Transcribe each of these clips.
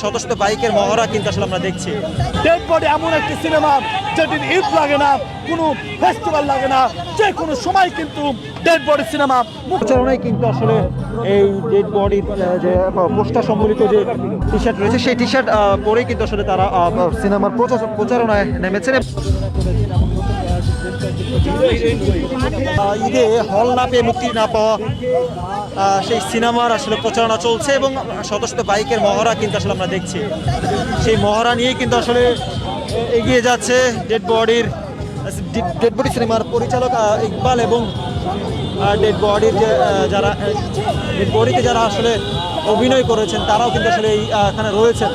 শত শত বাইকের মহড়া কিন্তু আসলে আমরা দেখছি। ডেড বডি এমন একটি সিনেমা যেটির ঈদ লাগে না, কোনো ফেস্টিভ্যাল লাগে না, যে কোনো সময় কিন্তু ডেড বডি সিনেমা প্রচারণায় কিন্তু আসলে এই ডেড বডির যে পোস্টার সম্বলিত যে টি শার্ট রয়েছে সেই টি শার্ট পরেই কিন্তু আসলে তারা সিনেমার প্রচারণায় নেমেছেন। ঈদে হল না পেয়ে মুক্তি না পাওয়া সেই সিনেমার আসলে প্রচারণা চলছে এবং শত শত বাইকের মহড়া কিন্তু আসলে আমরা দেখছি। সেই মহড়া নিয়েই কিন্তু আসলে এগিয়ে যাচ্ছে ডেড বডি সিনেমার পরিচালক ইকবাল এবং ডেড বডির যে যারা ডেড বডিতে যারা আসলে অভিনয় করেছেন তারাও কিন্তু আসলে এখানে রয়েছেন।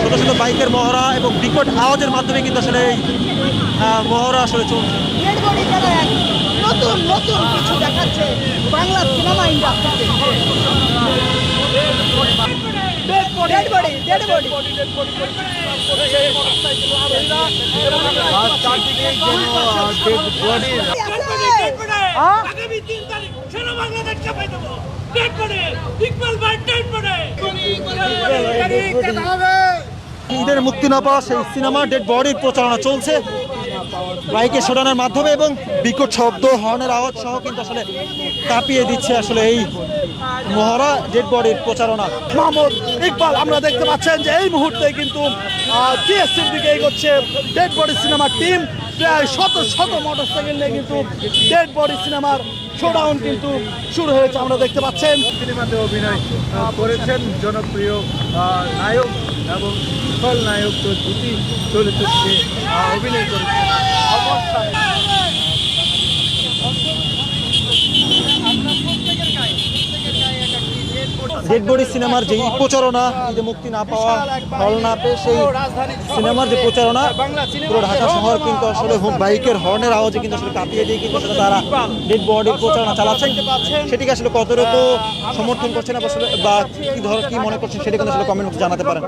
শত শত বাইকের মহড়া এবং বিকট আওয়াজের মাধ্যমে কিন্তু আসলে এই মহড়া আসলে চলছে। নতুন নতুন কিছু দেখাচ্ছে বাংলা সিনেমা ইন্ডাস্ট্রিতে। ঈদের মুক্তি না পাওয়া সেই সিনেমা ডেড বডির প্রচারণা চলছে বাইকে সরানোর মাধ্যমে এবং বিকট শব্দ হর্নের আওয়াজ সহ কিন্তু আসলে কাঁপিয়ে দিচ্ছে আসলে এই মহড়া ডেড বডির প্রচারণা। মাহমুদ ইকবাল আমরা দেখতে পাচ্ছেন যে এই মুহূর্তে কিন্তু টিএসসির দিকে এগোচ্ছে ডেড বডি সিনেমার টিম। প্রায় শত শত মোটরসাইকেল নিয়ে কিন্তু ডেড বডি সিনেমার শোডাউন কিন্তু শুরু হয়েছে আমরা দেখতে পাচ্ছেন। সিনেমাতে অভিনয় করেছেন জনপ্রিয় নায়ক এবং খলনায়ক, তো দুটি চরিত্রে অভিনয় করেছেন। ডেড বডি সিনেমার যে প্রচারণা ঈদে মুক্তি না পাওয়া হল না পেয়ে সেই সিনেমার যে প্রচারণা পুরো ঢাকা শহর কিন্তু আসলে বাইকের হর্নের আওয়াজে কিন্তু আসলে কাঁপিয়ে দিয়ে কিন্তু আসলে তারা ডেড বডির প্রচারণা চালাচ্ছেন। সেটিকে আসলে কতটুকু সমর্থন করছেন বা কি মনে করছেন সেটি কিন্তু আসলে কমেন্ট জানাতে পারেন।